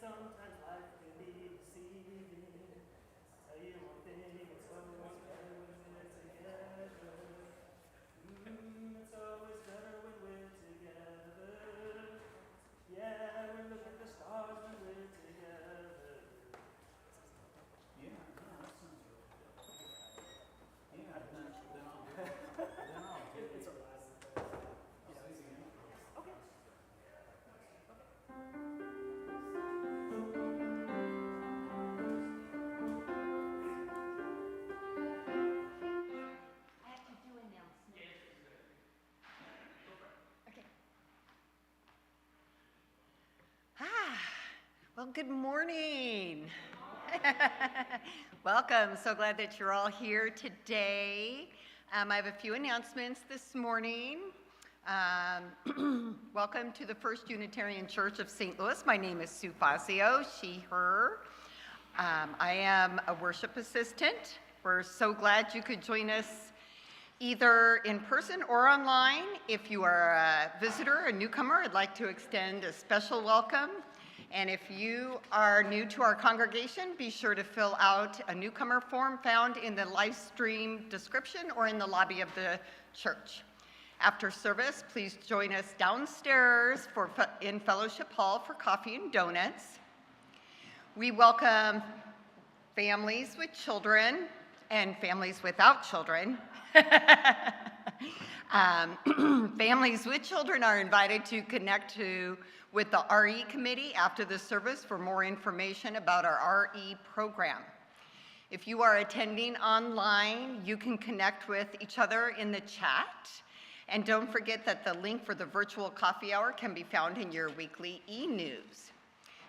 sometimes life can be deceiving. Tell you one thing, it's always better when we're together. It's always better when we're together. Yeah, we look at the stars when we're together. Yeah, that sounds really good. Yeah, then I'll do It's it. a last. I'll say the intro. Okay. I have to do announcements. Okay. Well, good morning. Welcome. So glad that you're all here today. I have a few announcements this morning. Welcome to the First Unitarian Church of St. Louis. My name is Sue Fazio, she, her. I am a worship assistant. We're so glad you could join us either in person or online. If you are a visitor, a newcomer, I'd like to extend a special welcome. And if you are new to our congregation, be sure to fill out a newcomer form found in the live stream description or in the lobby of the church. After service, please join us downstairs in Fellowship Hall for coffee and donuts. We welcome families with children and families without children. Families with children are invited to connect with the RE committee after the service for more information about our RE program. If you are attending online, you can connect with each other in the chat. And don't forget that the link for the virtual coffee hour can be found in your weekly e-news.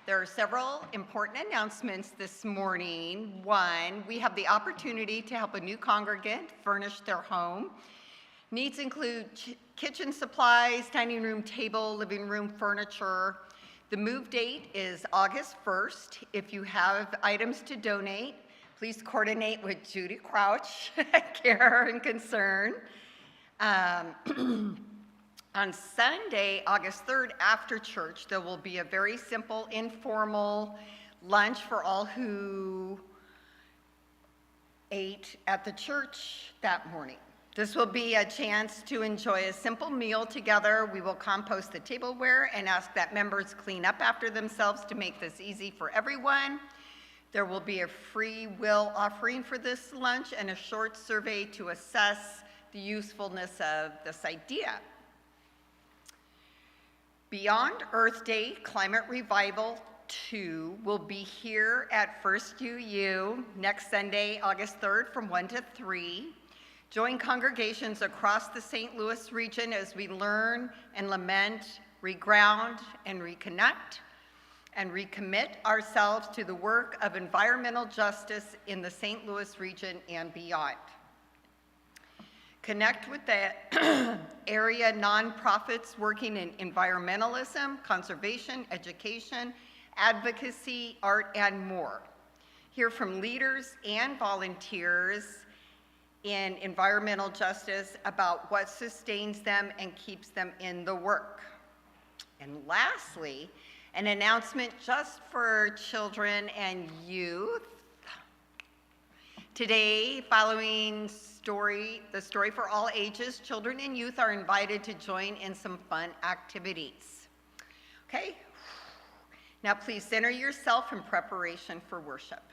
There are several important announcements this morning. One, we have the opportunity to help a new congregant furnish their home. Needs include kitchen supplies, dining room table, living room furniture. The move date is August 1st. If you have items to donate, please coordinate with Judy Crouch, Care and Concern. On Sunday, August 3rd, after church, there will be a very simple, informal lunch for all who ate at the church that morning. This will be a chance to enjoy a simple meal together. We will compost the tableware and ask that members clean up after themselves to make this easy for everyone. There will be a free will offering for this lunch and a short survey to assess the usefulness of this idea. Beyond Earth Day, Climate Revival 2 will be here at First UU next Sunday, August 3rd from 1 to 3. Join congregations across the St. Louis region as we learn and lament, reground and reconnect, and recommit ourselves to the work of environmental justice in the St. Louis region and beyond. Connect with the area nonprofits working in environmentalism, conservation, education, advocacy, art, and more. Hear from leaders and volunteers in environmental justice about what sustains them and keeps them in the work. And lastly, an announcement just for children and youth. Today, following the story for all ages, children and youth are invited to join in some fun activities. Okay, now please center yourself in preparation for worship.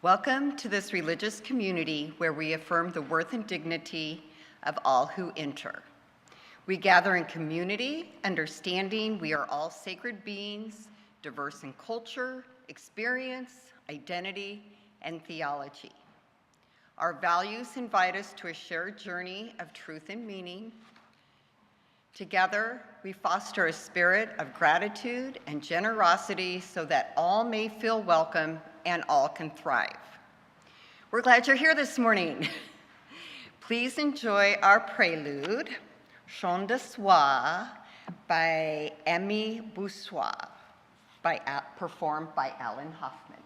Welcome to this religious community where we affirm the worth and dignity of all who enter. We gather in community, understanding we are all sacred beings, diverse in culture, experience, identity, and theology. Our values invite us to a shared journey of truth and meaning. Together, we foster a spirit of gratitude and generosity so that all may feel welcome and all can thrive. We're glad you're here this morning. Please enjoy our prelude, Chant de Soir by Aimé Boussoir, performed by Alan Hoffman.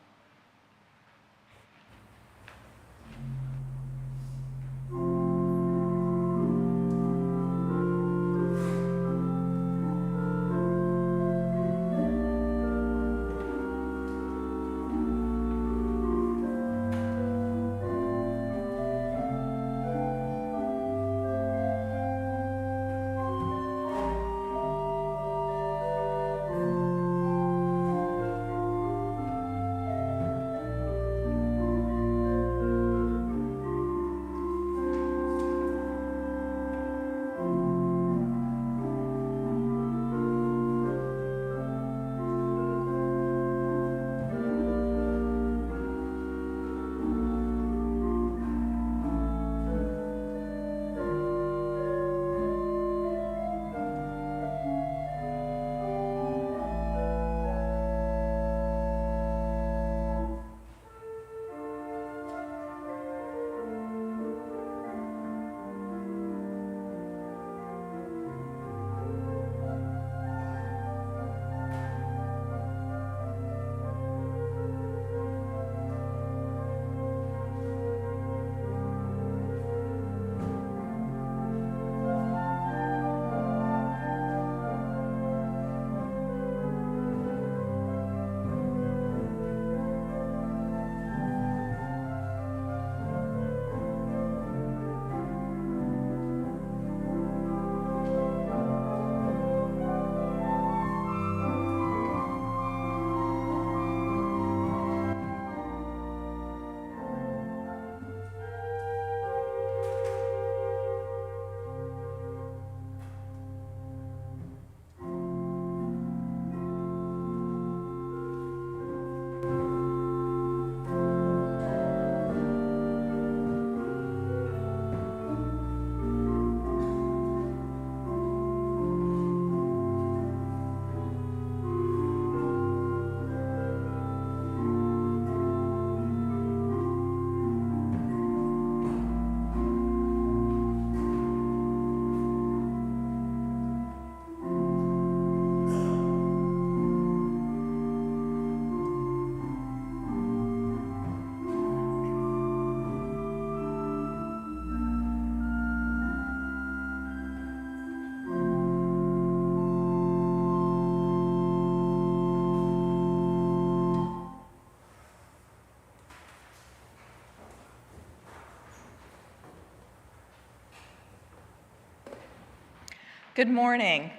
Good morning.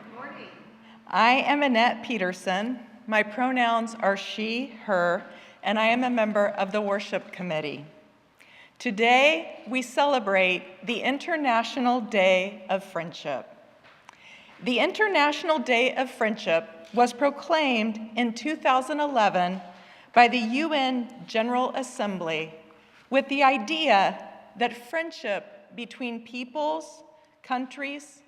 Good morning. I am Annette Peterson. My pronouns are she, her, and I am a member of the worship committee. Today, we celebrate the International Day of Friendship. The International Day of Friendship was proclaimed in 2011 by the UN General Assembly with the idea that friendship between peoples, countries,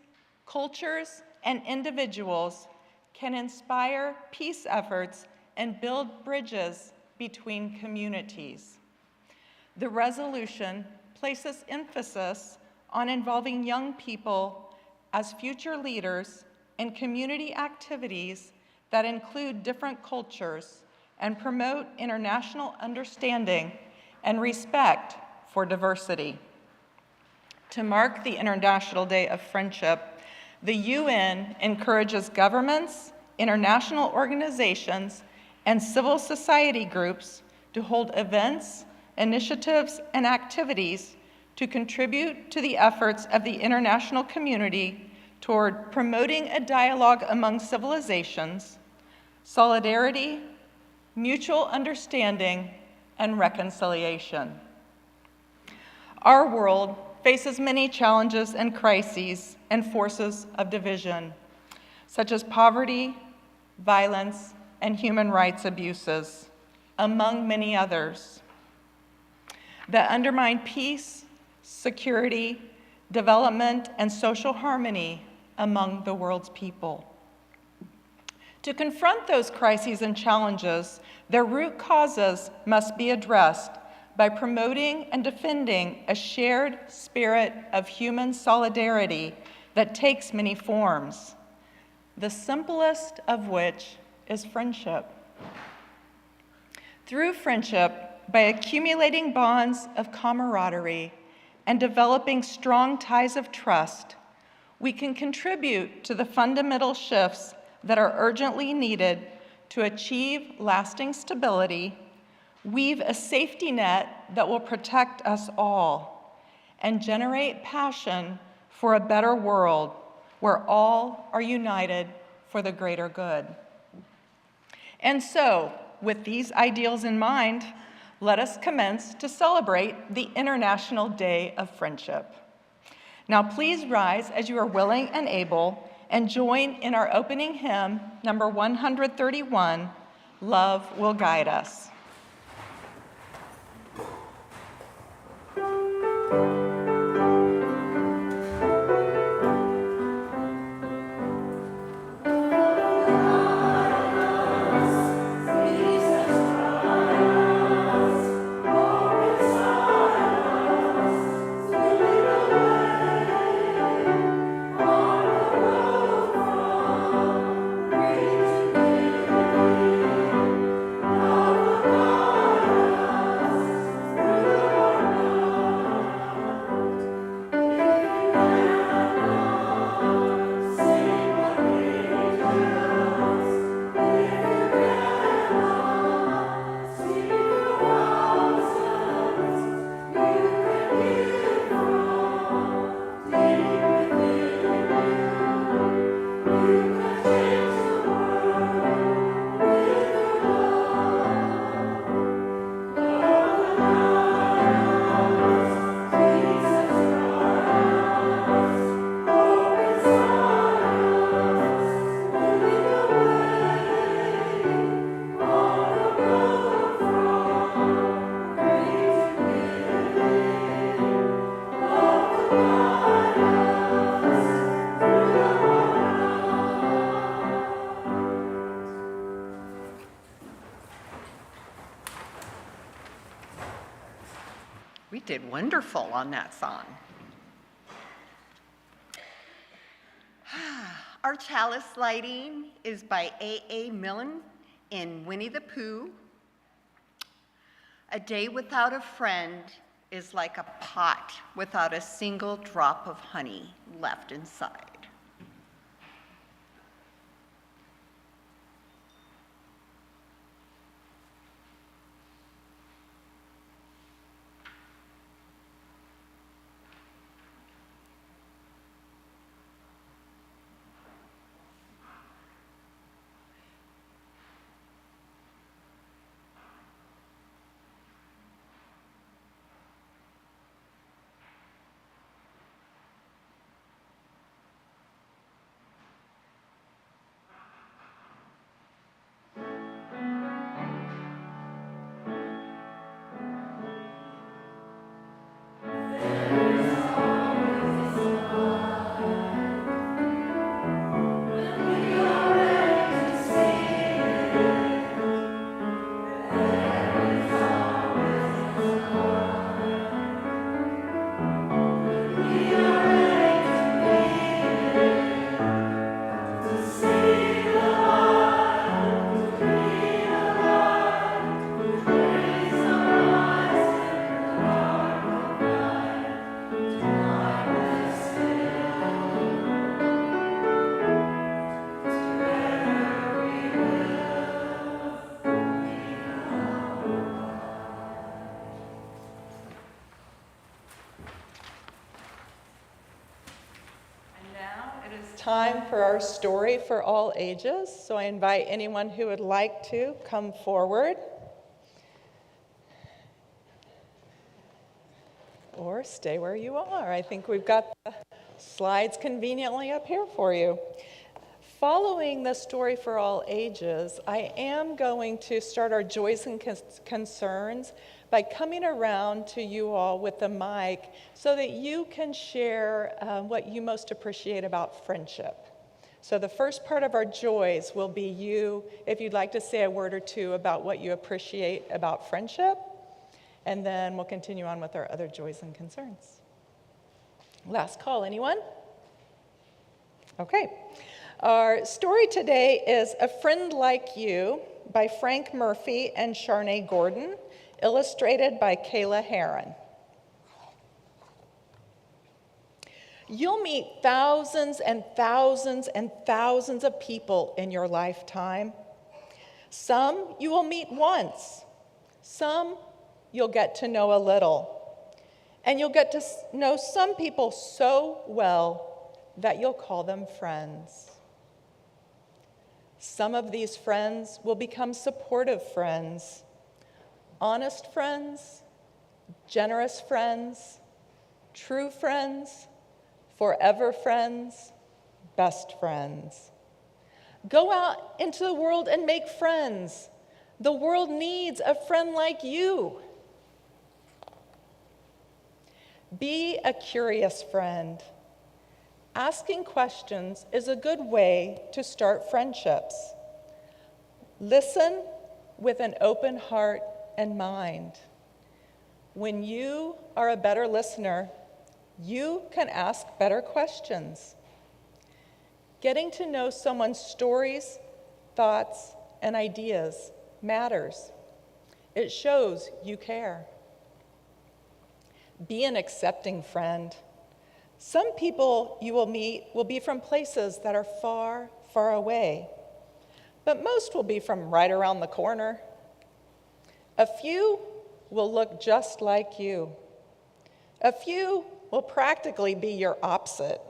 cultures, and individuals can inspire peace efforts and build bridges between communities. The resolution places emphasis on involving young people as future leaders in community activities that include different cultures and promote international understanding and respect for diversity. To mark the International Day of Friendship, the UN encourages governments, international organizations, and civil society groups to hold events, initiatives, and activities to contribute to the efforts of the international community toward promoting a dialogue among civilizations, solidarity, mutual understanding, and reconciliation. Our world faces many challenges and crises and forces of division, such as poverty, violence, and human rights abuses, among many others, that undermine peace, security, development, and social harmony among the world's people. To confront those crises and challenges, their root causes must be addressed by promoting and defending a shared spirit of human solidarity that takes many forms, the simplest of which is friendship. Through friendship, by accumulating bonds of camaraderie and developing strong ties of trust, we can contribute to the fundamental shifts that are urgently needed to achieve lasting stability, weave a safety net that will protect us all, and generate passion for a better world where all are united for the greater good. And so, with these ideals in mind, let us commence to celebrate the International Day of Friendship. Now please rise as you are willing and able and join in our opening hymn, number 131, Love Will Guide Us. We did wonderful on that song. Our chalice lighting is by A.A. Milne in Winnie the Pooh. A day without a friend is like a pot without a single drop of honey left inside. Time for our story for all ages. So I invite anyone who would like to come forward. or stay where you are. I think we've got the slides conveniently up here for you. Following the story for all ages, I am going to start our joys and concerns by coming around to you all with the mic so that you can share what you most appreciate about friendship. So the first part of our joys will be you, if you'd like to say a word or two about what you appreciate about friendship, and then we'll continue on with our other joys and concerns. Last call, anyone? Okay. Our story today is A Friend Like You by Frank Murphy and Sharnae Gordon, illustrated by Kayla Herron. You'll meet thousands and thousands and thousands of people in your lifetime. Some you will meet once. Some you'll get to know a little. And you'll get to know some people so well that you'll call them friends. Some of these friends will become supportive friends, honest friends, generous friends, true friends, forever friends, best friends. Go out into the world and make friends. The world needs a friend like you. Be a curious friend. Asking questions is a good way to start friendships. Listen with an open heart and mind. When you are a better listener, you can ask better questions. Getting to know someone's stories, thoughts, and ideas matters. It shows you care. Be an accepting friend. Some people you will meet will be from places that are far, far away, but most will be from right around the corner. A few will look just like you. A few will practically be your opposite.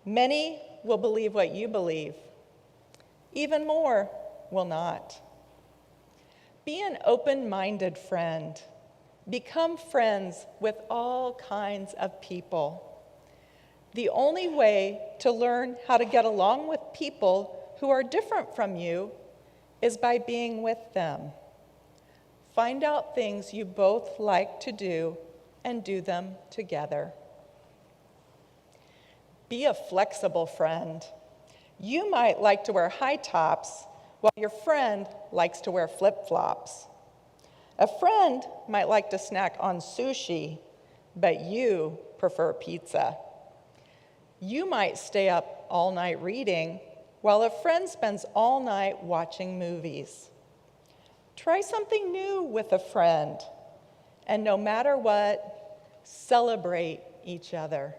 Many will believe what you believe. Even more will not. Be an open-minded friend. Become friends with all kinds of people. The only way to learn how to get along with people who are different from you is by being with them. Find out things you both like to do and do them together. Be a flexible friend. You might like to wear high tops while your friend likes to wear flip-flops. A friend might like to snack on sushi, but you prefer pizza. You might stay up all night reading while a friend spends all night watching movies. Try something new with a friend. And no matter what, celebrate each other.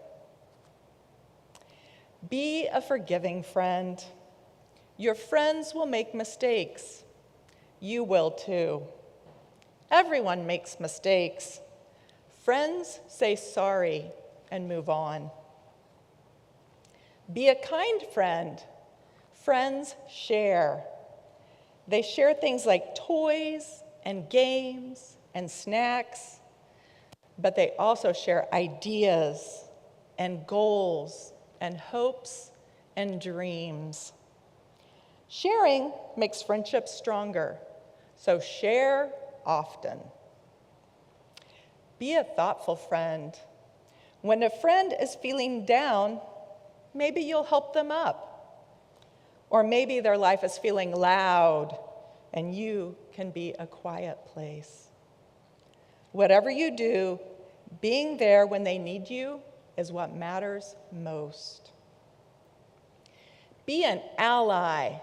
Be a forgiving friend. Your friends will make mistakes. You will too. Everyone makes mistakes. Friends say sorry and move on. Be a kind friend. Friends share. They share things like toys and games and snacks, but they also share ideas and goals and hopes and dreams. Sharing makes friendships stronger, so share often. Be a thoughtful friend. When a friend is feeling down, maybe you'll help them up. Or maybe their life is feeling loud, and you can be a quiet place. Whatever you do, being there when they need you is what matters most. Be an ally.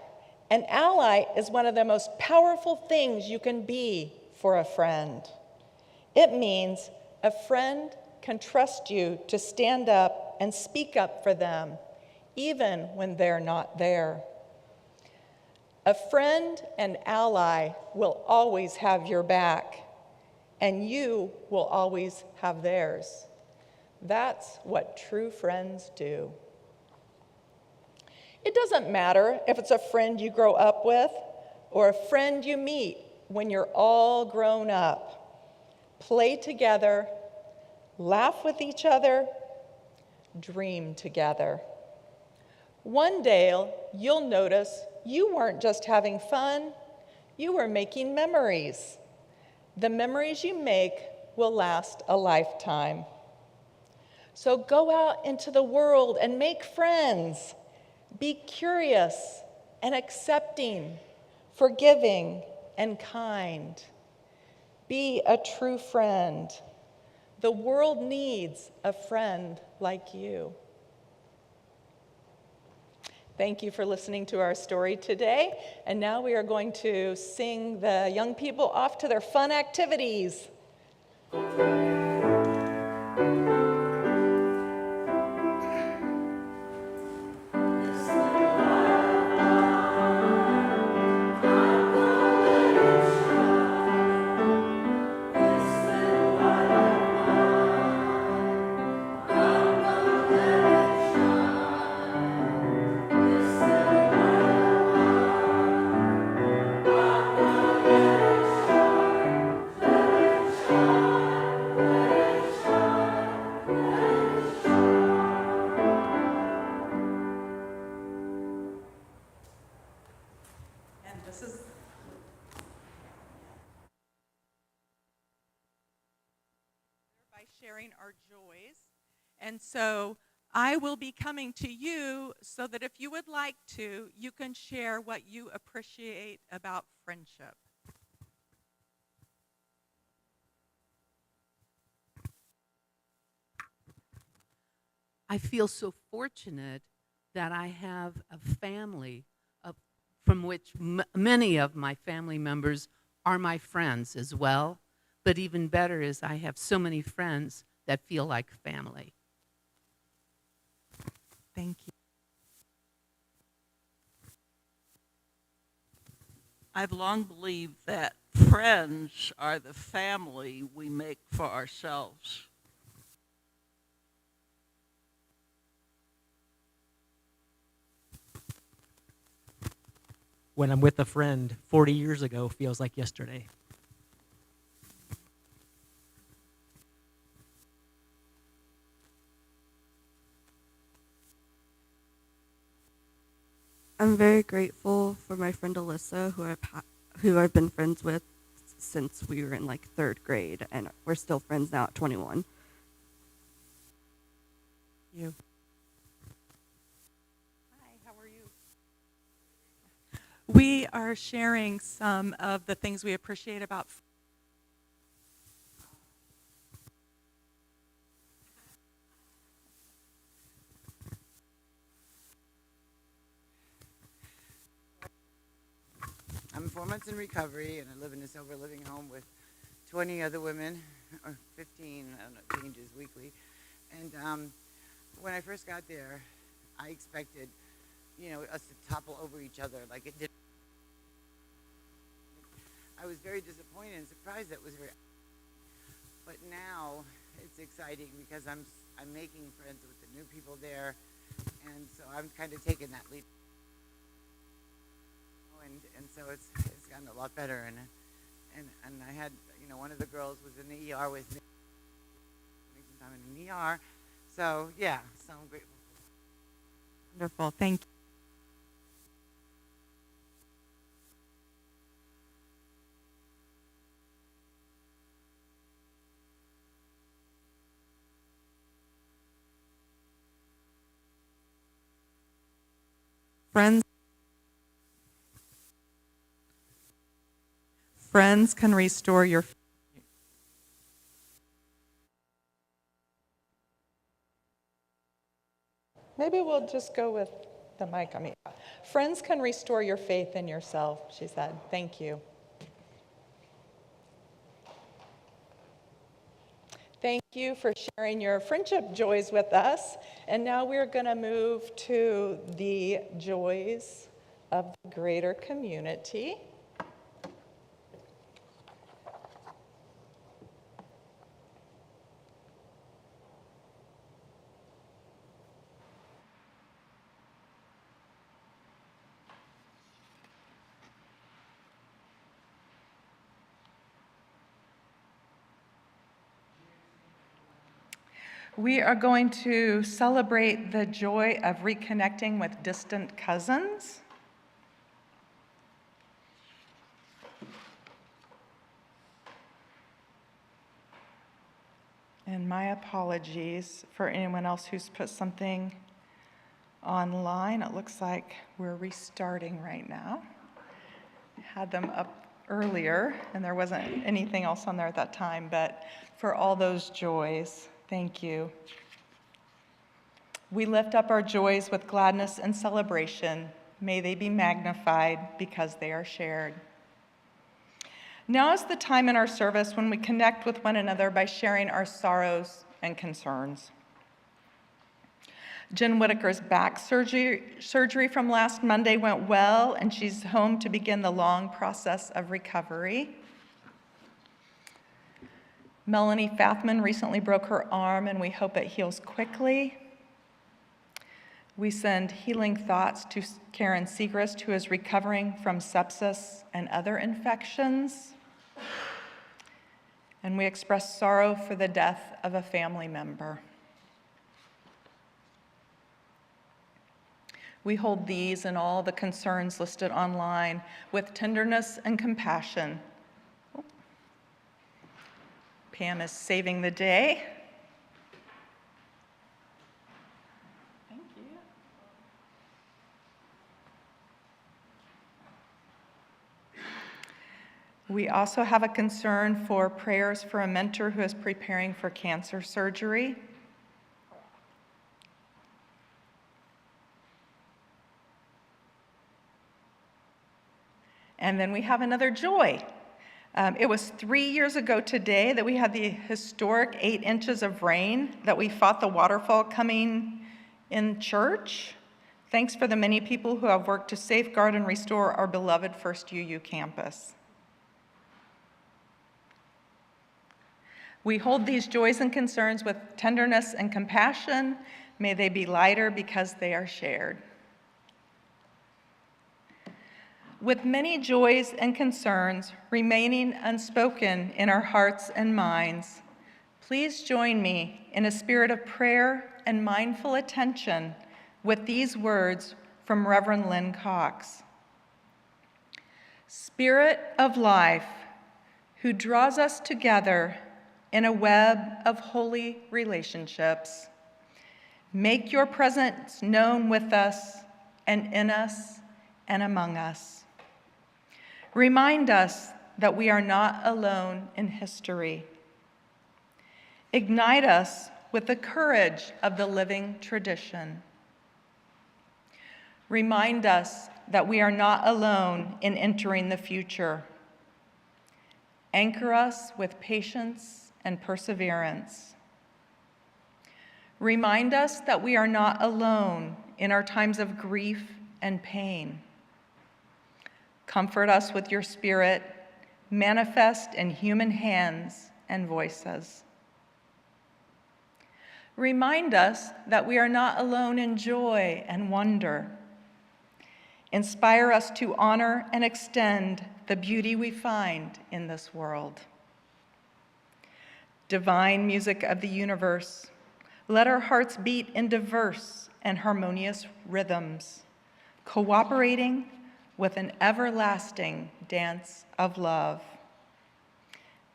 An ally is one of the most powerful things you can be for a friend. It means a friend can trust you to stand up and speak up for them, even when they're not there. A friend and ally will always have your back, and you will always have theirs. That's what true friends do. It doesn't matter if it's a friend you grow up with or a friend you meet when you're all grown up. Play together, laugh with each other, dream together. One day, you'll notice you weren't just having fun, you were making memories. The memories you make will last a lifetime. So go out into the world and make friends. Be curious and accepting, forgiving and kind. Be a true friend. The world needs a friend like you. Thank you for listening to our story today. And now we are going to sing the young people off to their fun activities. Sharing our joys. And so I will be coming to you so that if you would like to, you can share what you appreciate about friendship. I feel so fortunate that I have a family from which many of my family members are my friends as well. But even better is I have so many friends that feel like family. Thank you. I've long believed that friends are the family we make for ourselves. When I'm with a friend 40 years ago feels like yesterday. I'm very grateful for my friend Alyssa, who I've been friends with since we were in like 3rd grade, and we're still friends now at 21. You. Hi, how are you? We are sharing some of the things we appreciate about I'm 4 months in recovery, and I live in a sober living home with 20 other women, or 15, I don't know, it changes weekly. And when I first got there, I expected, us to topple over each other like it did. I was very disappointed and surprised that it was very. But now it's exciting because I'm making friends with the new people there, and so I'm kind of taking that leap. And so it's gotten a lot better, and I had, one of the girls was in the ER with me, some time in the ER, so yeah, so I'm grateful. Wonderful, thank you. Friends can restore your. Maybe we'll just go with the mic. Friends can restore your faith in yourself, she said. Thank you. Thank you for sharing your friendship joys with us. And now we're going to move to the joys of the greater community. We are going to celebrate the joy of reconnecting with distant cousins. And my apologies for anyone else who's put something online. It looks like we're restarting right now. Had them up earlier, and there wasn't anything else on there at that time, but for all those joys, thank you. We lift up our joys with gladness and celebration. May they be magnified because they are shared. Now is the time in our service when we connect with one another by sharing our sorrows and concerns. Jen Whitaker's back surgery from last Monday went well, and she's home to begin the long process of recovery. Melanie Fathman recently broke her arm, and we hope it heals quickly. We send healing thoughts to Karen Segrist, who is recovering from sepsis and other infections. And we express sorrow for the death of a family member. We hold these and all the concerns listed online with tenderness and compassion. Pam is saving the day. Thank you. We also have a concern for prayers for a mentor who is preparing for cancer surgery. And then we have another joy. It was 3 years ago today that we had the historic 8 inches of rain that we fought the waterfall coming in church. Thanks for the many people who have worked to safeguard and restore our beloved First UU campus. We hold these joys and concerns with tenderness and compassion. May they be lighter because they are shared. With many joys and concerns remaining unspoken in our hearts and minds, please join me in a spirit of prayer and mindful attention with these words from Reverend Lynn Cox. Spirit of life, who draws us together in a web of holy relationships, make your presence known with us and in us and among us. Remind us that we are not alone in history. Ignite us with the courage of the living tradition. Remind us that we are not alone in entering the future. Anchor us with patience and perseverance. Remind us that we are not alone in our times of grief and pain. Comfort us with your Spirit, manifest in human hands and voices. Remind us that we are not alone in joy and wonder. Inspire us to honor and extend the beauty we find in this world. Divine music of the universe, let our hearts beat in diverse and harmonious rhythms, cooperating with an everlasting dance of love.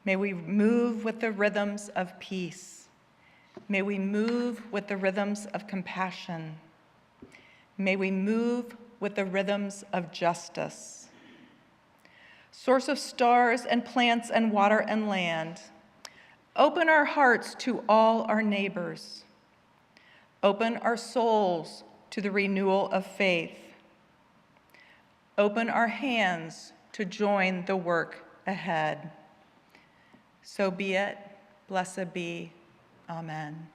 May we move with the rhythms of peace. May we move with the rhythms of compassion. May we move with the rhythms of justice. Source of stars and plants and water and land, open our hearts to all our neighbors. Open our souls to the renewal of faith. Open our hands to join the work ahead. So be it. Blessed be. Amen.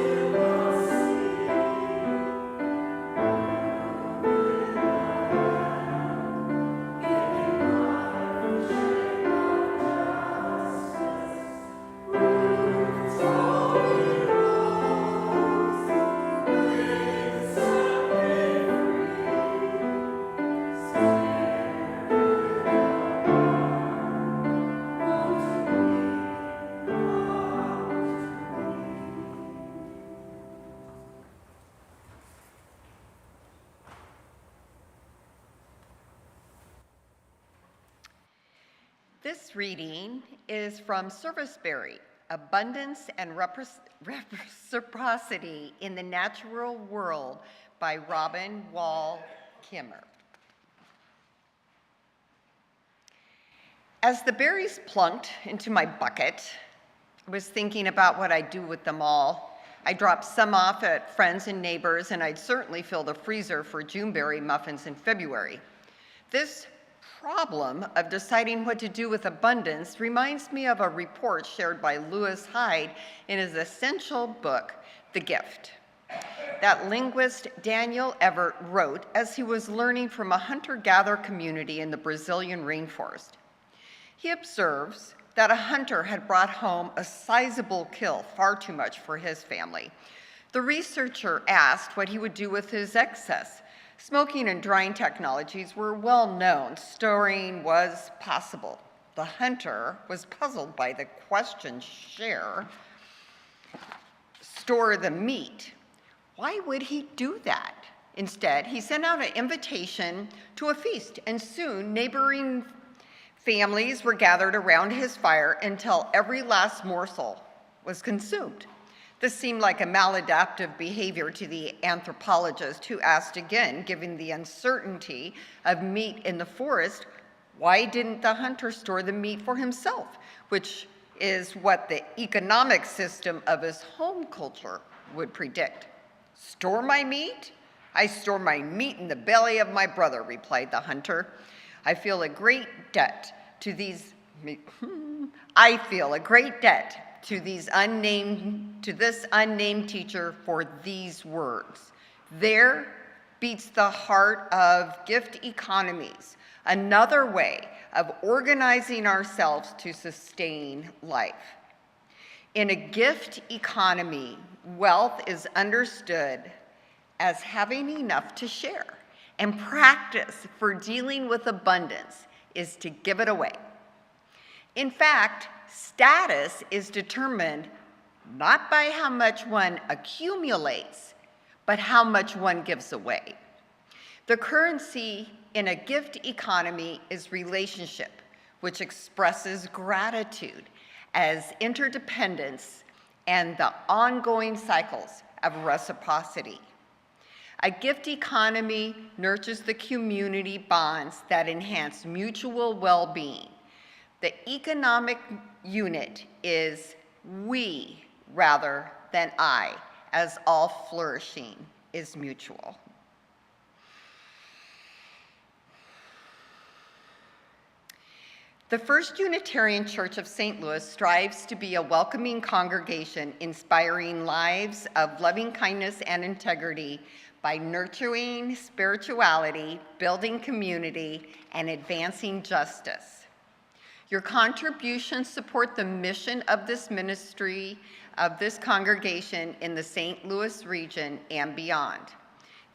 You This reading is from Serviceberry, Abundance and Reciprocity in the Natural World by Robin Wall Kimmer. As the berries plunked into my bucket, I was thinking about what I'd do with them all. I dropped some off at friends and neighbors, and I'd certainly fill the freezer for Juneberry muffins in February. This problem of deciding what to do with abundance reminds me of a report shared by Lewis Hyde in his essential book, The Gift, that linguist Daniel Everett wrote as he was learning from a hunter-gatherer community in the Brazilian rainforest. He observes that a hunter had brought home a sizable kill, far too much for his family. The researcher asked what he would do with his excess. Smoking and drying technologies were well known. Storing was possible. The hunter was puzzled by the question, store the meat. Why would he do that? Instead, he sent out an invitation to a feast, and soon neighboring families were gathered around his fire until every last morsel was consumed. This seemed like a maladaptive behavior to the anthropologist, who asked again, given the uncertainty of meat in the forest, why didn't the hunter store the meat for himself, which is what the economic system of his home culture would predict. Store my meat? I store my meat in the belly of my brother, replied the hunter. I feel a great debt to this unnamed teacher for these words. There beats the heart of gift economies, another way of organizing ourselves to sustain life. In a gift economy, wealth is understood as having enough to share, and practice for dealing with abundance is to give it away. In fact, status is determined not by how much one accumulates, but how much one gives away. The currency in a gift economy is relationship, which expresses gratitude as interdependence and the ongoing cycles of reciprocity. A gift economy nurtures the community bonds that enhance mutual well-being. The economic unit is we rather than I, as all flourishing is mutual. The First Unitarian Church of St. Louis strives to be a welcoming congregation, inspiring lives of loving kindness and integrity by nurturing spirituality, building community, and advancing justice. Your contributions support the mission of this ministry, of this congregation in the St. Louis region and beyond.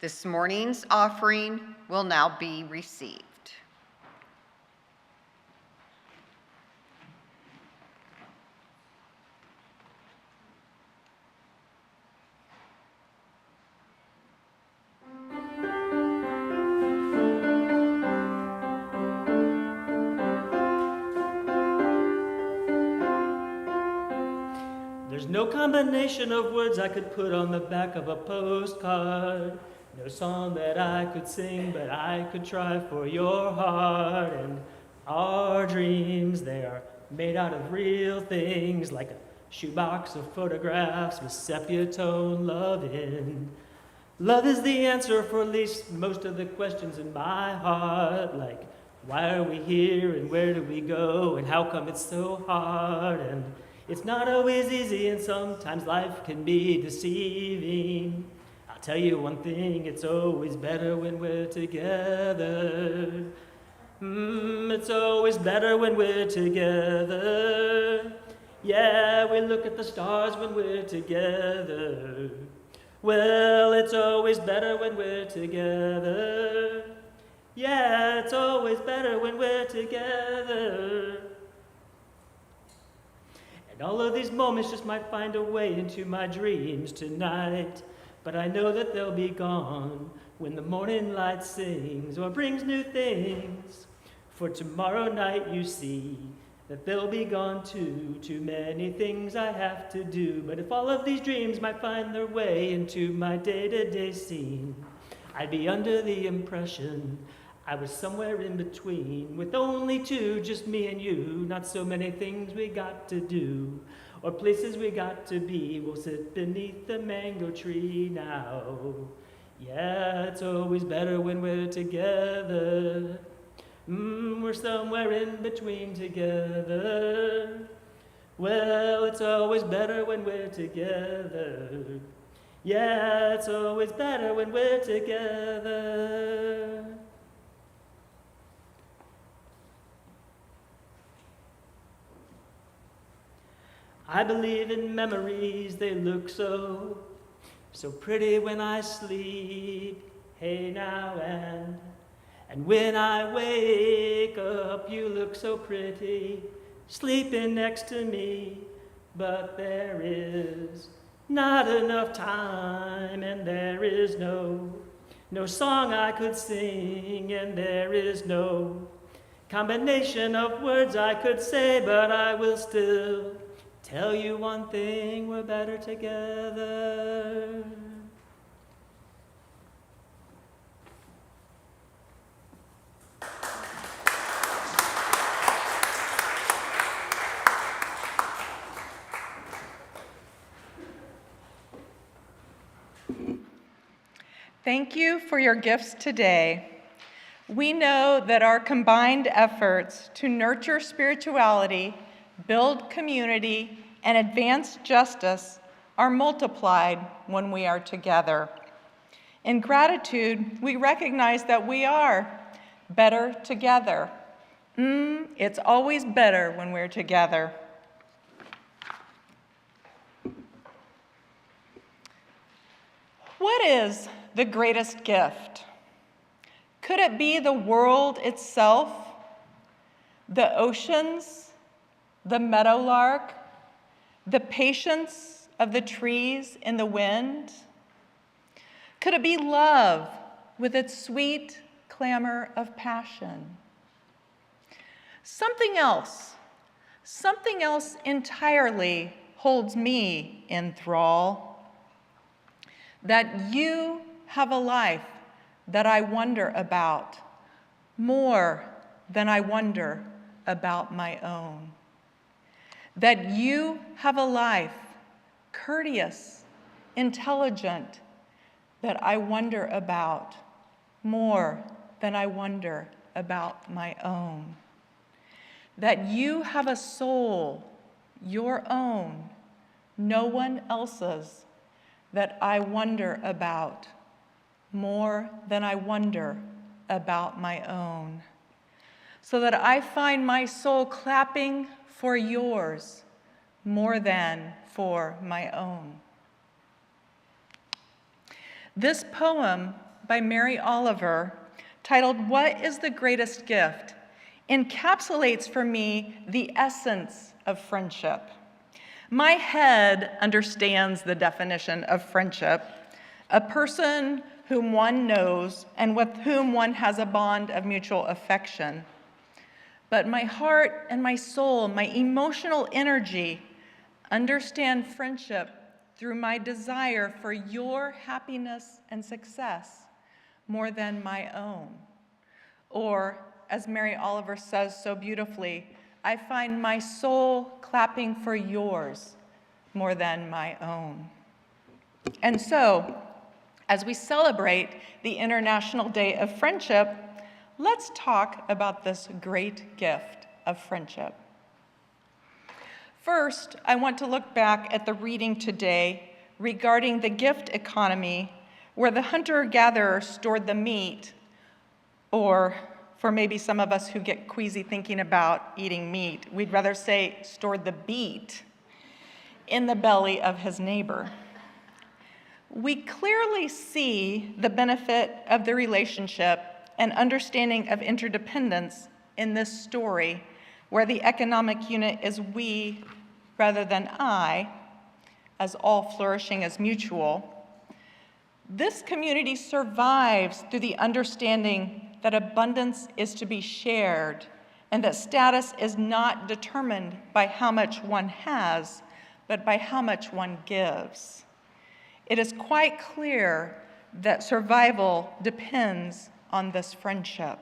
This morning's offering will now be received. There's no combination of words I could put on the back of a postcard. No song that I could sing, but I could try for your heart. And our dreams, they are made out of real things, like a shoebox of photographs with sepia tone love in. Love is the answer for at least most of the questions in my heart, like why are we here and where do we go and how come it's so hard? And it's not always easy, and sometimes life can be deceiving. I'll tell you one thing, it's always better when we're together. It's always better when we're together. Yeah, we look at the stars when we're together. Well, it's always better when we're together. Yeah, it's always better when we're together. And all of these moments just might find a way into my dreams tonight. But I know that they'll be gone when the morning light sings or brings new things. For tomorrow night, you see, that they'll be gone too. Too many things I have to do. But if all of these dreams might find their way into my day-to-day scene, I'd be under the impression I was somewhere in between, with only two, just me and you. Not so many things we got to do, or places we got to be. We'll sit beneath the mango tree now. Yeah, it's always better when we're together. We're somewhere in between together. Well, it's always better when we're together. Yeah, it's always better when we're together. I believe in memories, they look so pretty when I sleep. Hey now, and when I wake up, you look so pretty, sleeping next to me. But there is not enough time, and there is no song I could sing, and there is no combination of words I could say, but I will still tell you one thing, we're better together. Thank you for your gifts today. We know that our combined efforts to nurture spirituality, build community, and advance justice are multiplied when we are together. In gratitude, we recognize that we are better together. It's always better when we're together. What is the greatest gift? Could it be the world itself, the oceans, the meadowlark, the patience of the trees in the wind? Could it be love with its sweet clamor of passion? Something else entirely holds me in thrall. That you have a life that I wonder about more than I wonder about my own. That you have a life courteous, intelligent, that I wonder about more than I wonder about my own. That you have a soul, your own, no one else's, that I wonder about more than I wonder about my own. So that I find my soul clapping for yours more than for my own. This poem by Mary Oliver, titled "What is the Greatest Gift?" encapsulates for me the essence of friendship. My head understands the definition of friendship, a person whom one knows and with whom one has a bond of mutual affection. But my heart and my soul, my emotional energy, understand friendship through my desire for your happiness and success more than my own. Or, as Mary Oliver says so beautifully, I find my soul clapping for yours more than my own. And so, as we celebrate the International Day of Friendship, let's talk about this great gift of friendship. First, I want to look back at the reading today regarding the gift economy, where the hunter-gatherer stored the meat, or for maybe some of us who get queasy thinking about eating meat, we'd rather say stored the beet in the belly of his neighbor. We clearly see the benefit of the relationship and understanding of interdependence in this story, where the economic unit is we rather than I, as all flourishing as mutual. This community survives through the understanding that abundance is to be shared and that status is not determined by how much one has, but by how much one gives. It is quite clear that survival depends on this friendship.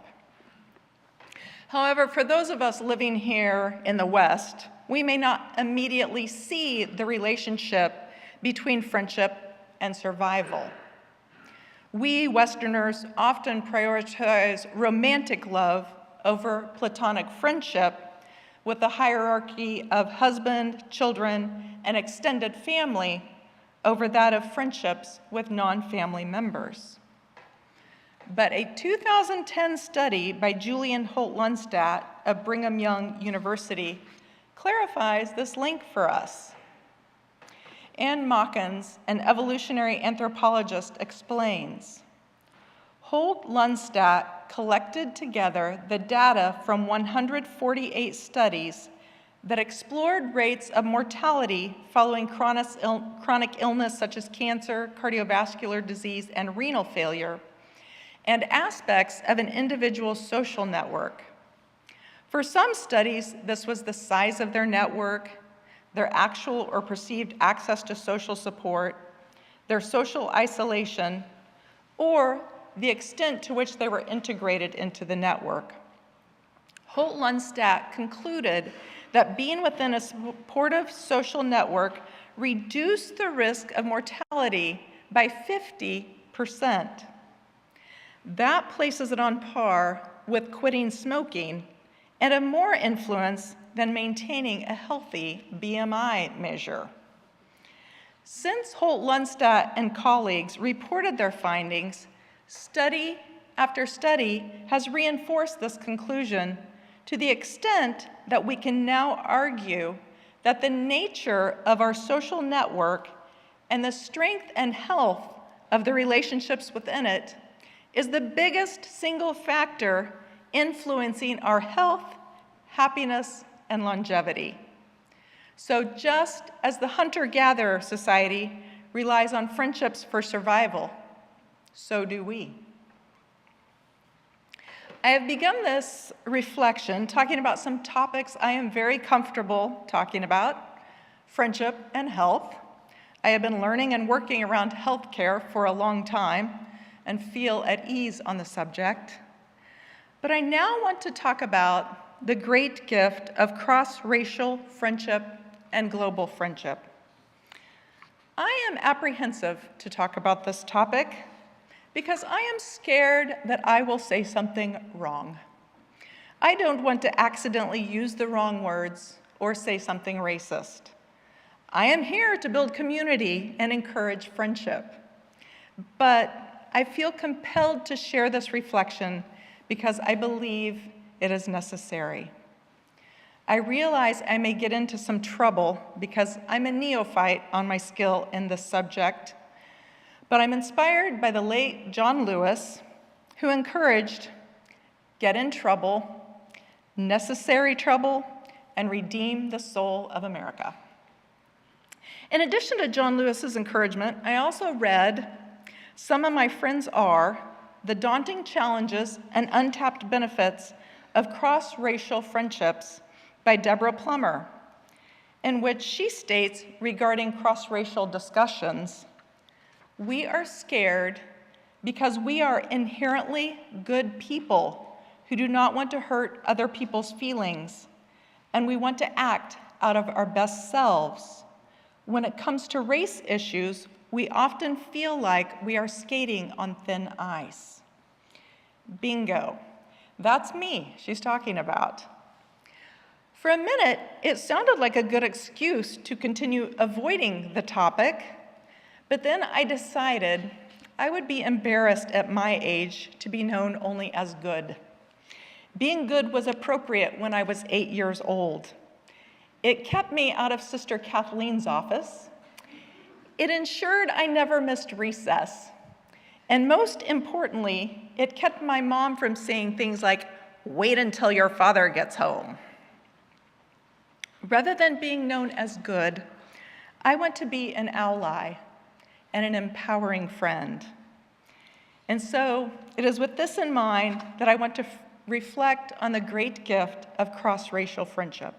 However, for those of us living here in the West, we may not immediately see the relationship between friendship and survival. We Westerners often prioritize romantic love over platonic friendship, with the hierarchy of husband, children, and extended family over that of friendships with non-family members. But a 2010 study by Julian Holt-Lundstat of Brigham Young University clarifies this link for us. Anne Mawkins, an evolutionary anthropologist, explains, Holt-Lundstat collected together the data from 148 studies that explored rates of mortality following chronic illness such as cancer, cardiovascular disease, and renal failure, and aspects of an individual's social network. For some studies, this was the size of their network, their actual or perceived access to social support, their social isolation, or the extent to which they were integrated into the network. Holt-Lundstat concluded that being within a supportive social network reduced the risk of mortality by 50%. That places it on par with quitting smoking and of more influence than maintaining a healthy BMI measure. Since Holt-Lundstat and colleagues reported their findings, study after study has reinforced this conclusion to the extent that we can now argue that the nature of our social network and the strength and health of the relationships within it is the biggest single factor influencing our health, happiness, and longevity. So just as the hunter-gatherer society relies on friendships for survival, so do we. I have begun this reflection talking about some topics I am very comfortable talking about, friendship and health. I have been learning and working around healthcare for a long time and feel at ease on the subject. But I now want to talk about the great gift of cross-racial friendship and global friendship. I am apprehensive to talk about this topic because I am scared that I will say something wrong. I don't want to accidentally use the wrong words or say something racist. I am here to build community and encourage friendship. But I feel compelled to share this reflection because I believe it is necessary. I realize I may get into some trouble because I'm a neophyte on my skill in this subject, but I'm inspired by the late John Lewis, who encouraged, get in trouble, necessary trouble, and redeem the soul of America. In addition to John Lewis's encouragement, I also read Some of My Friends Are: The Daunting Challenges and Untapped Benefits of Cross-Racial Friendships by Deborah Plummer, in which she states regarding cross-racial discussions, we are scared because we are inherently good people who do not want to hurt other people's feelings, and we want to act out of our best selves. When it comes to race issues, we often feel like we are skating on thin ice. Bingo. That's me she's talking about. For a minute, it sounded like a good excuse to continue avoiding the topic, but then I decided I would be embarrassed at my age to be known only as good. Being good was appropriate when I was 8 years old. It kept me out of Sister Kathleen's office. It ensured I never missed recess. And most importantly, it kept my mom from saying things like, wait until your father gets home. Rather than being known as good, I want to be an ally and an empowering friend. And so it is with this in mind that I want to reflect on the great gift of cross-racial friendship.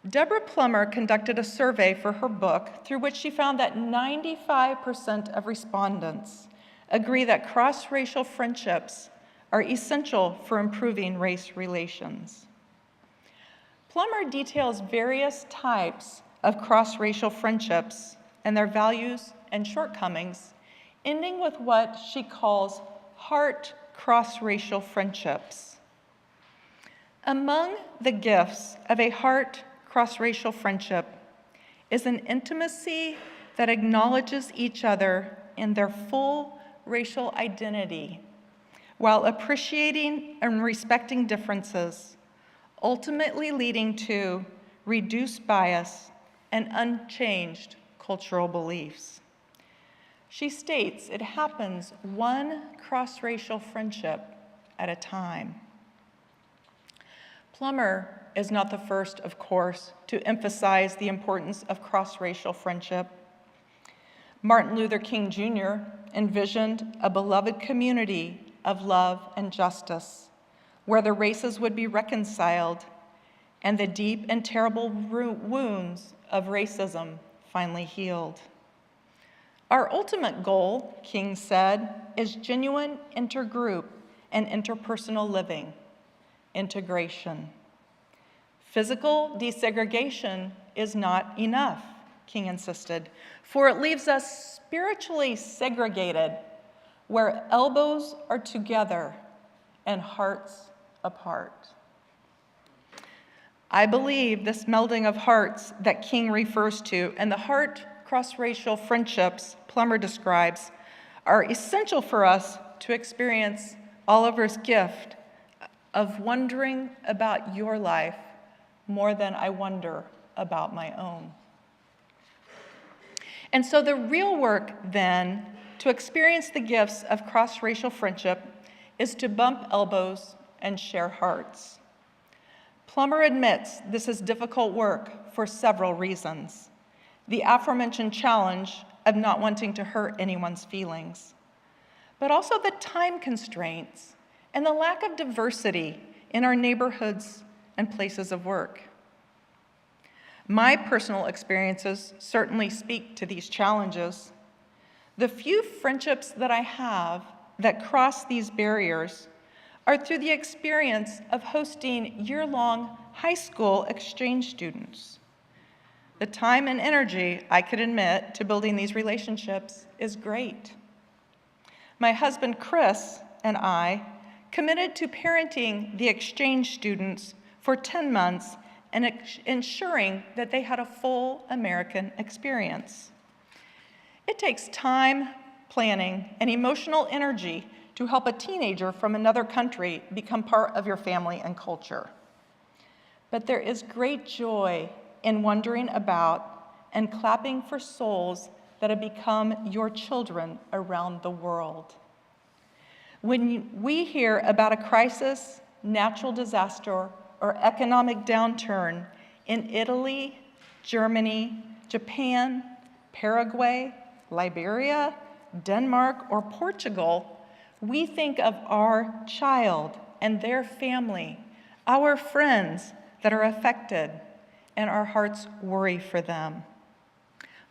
Deborah Plummer conducted a survey for her book through which she found that 95% of respondents agree that cross-racial friendships are essential for improving race relations. Plummer details various types of cross-racial friendships and their values and shortcomings, ending with what she calls heart cross-racial friendships. Among the gifts of a heart cross-racial friendship is an intimacy that acknowledges each other in their full racial identity while appreciating and respecting differences, ultimately leading to reduced bias and unchanged cultural beliefs. She states it happens one cross-racial friendship at a time. Plummer is not the first, of course, to emphasize the importance of cross-racial friendship. Martin Luther King Jr. envisioned a beloved community of love and justice, where the races would be reconciled and the deep and terrible wounds of racism finally healed. Our ultimate goal, King said, is genuine intergroup and interpersonal living, integration. Physical desegregation is not enough, King insisted, for it leaves us spiritually segregated, where elbows are together and hearts apart. I believe this melding of hearts that King refers to and the heart cross-racial friendships Plummer describes are essential for us to experience Oliver's gift of wondering about your life more than I wonder about my own. And so the real work then to experience the gifts of cross-racial friendship is to bump elbows and share hearts. Plummer admits this is difficult work for several reasons. The aforementioned challenge of not wanting to hurt anyone's feelings, but also the time constraints and the lack of diversity in our neighborhoods and places of work. My personal experiences certainly speak to these challenges. The few friendships that I have that cross these barriers are through the experience of hosting year-long high school exchange students. The time and energy, I could admit, to building these relationships is great. My husband, Chris, and I committed to parenting the exchange students for 10 months and ensuring that they had a full American experience. It takes time, planning, and emotional energy to help a teenager from another country become part of your family and culture. But there is great joy in wondering about and clapping for souls that have become your children around the world. When we hear about a crisis, natural disaster, or economic downturn in Italy, Germany, Japan, Paraguay, Liberia, Denmark, or Portugal, we think of our child and their family, our friends that are affected, and our hearts worry for them.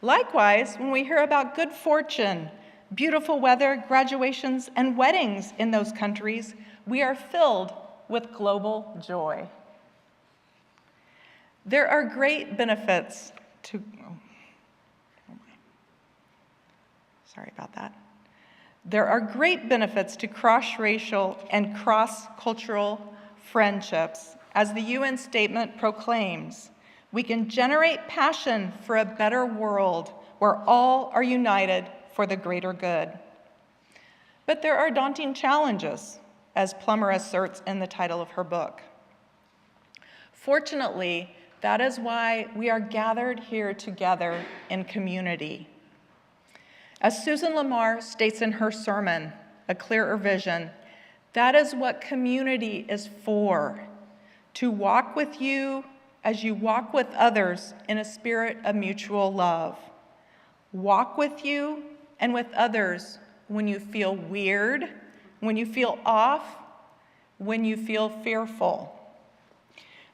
Likewise, when we hear about good fortune, beautiful weather, graduations, and weddings in those countries, we are filled with global joy. There are great benefits to, sorry about that. There are great benefits to cross-racial and cross-cultural friendships. As the UN statement proclaims, we can generate passion for a better world where all are united for the greater good. But there are daunting challenges, as Plummer asserts in the title of her book. Fortunately, that is why we are gathered here together in community. As Susan Lamar states in her sermon, A Clearer Vision, that is what community is for, to walk with you as you walk with others in a spirit of mutual love. Walk with you and with others when you feel weird, when you feel off, when you feel fearful.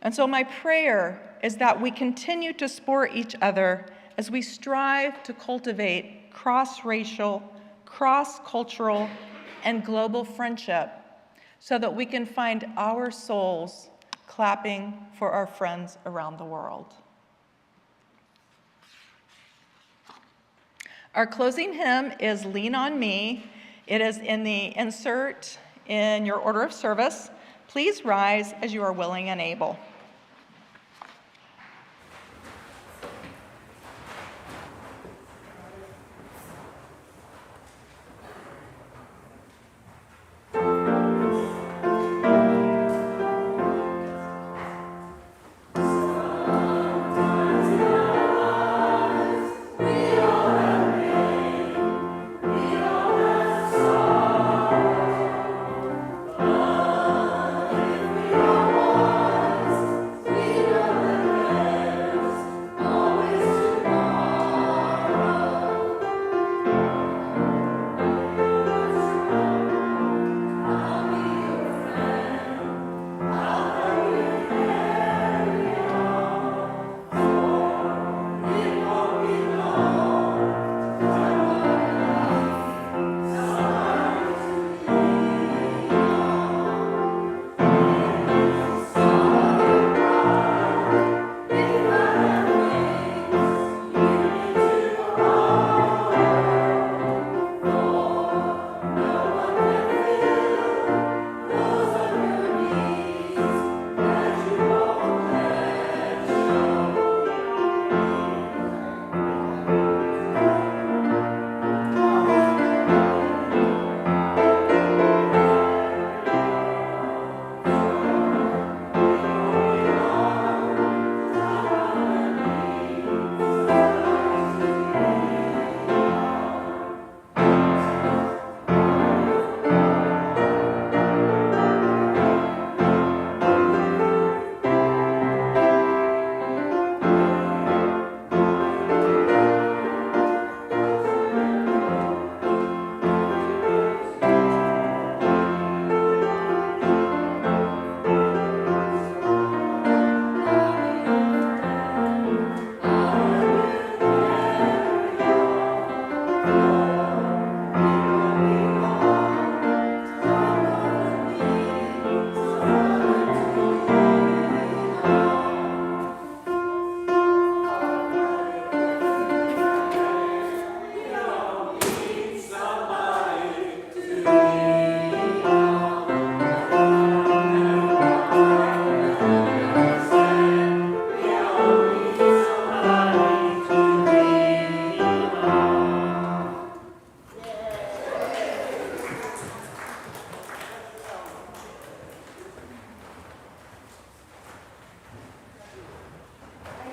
And so my prayer is that we continue to support each other as we strive to cultivate cross-racial, cross-cultural, and global friendship so that we can find our souls clapping for our friends around the world. Our closing hymn is Lean on Me. It is in the insert in your order of service. Please rise as you are willing and able.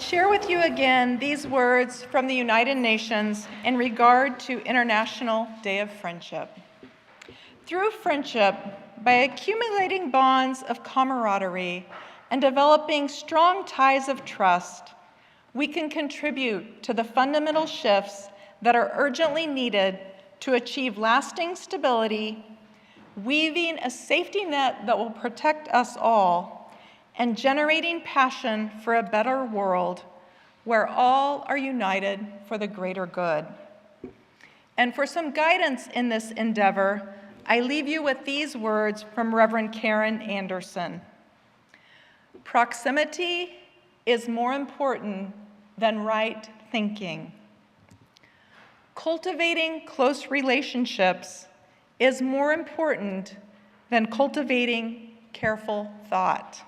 Share with you again these words from the United Nations in regard to International Day of Friendship. Through friendship, by accumulating bonds of camaraderie and developing strong ties of trust, we can contribute to the fundamental shifts that are urgently needed to achieve lasting stability, weaving a safety net that will protect us all, and generating passion for a better world where all are united for the greater good. And for some guidance in this endeavor, I leave you with these words from Reverend Karen Anderson. Proximity is more important than right thinking. Cultivating close relationships is more important than cultivating careful thought.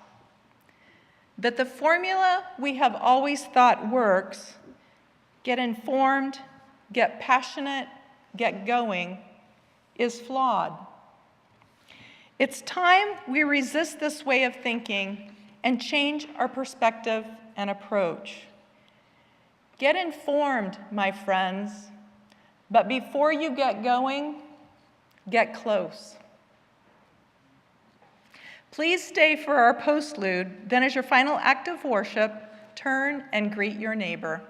That the formula we have always thought works, get informed, get passionate, get going, is flawed. It's time we resist this way of thinking and change our perspective and approach. Get informed, my friends, but before you get going, get close. Please stay for our postlude. Then as your final act of worship, turn and greet your neighbor.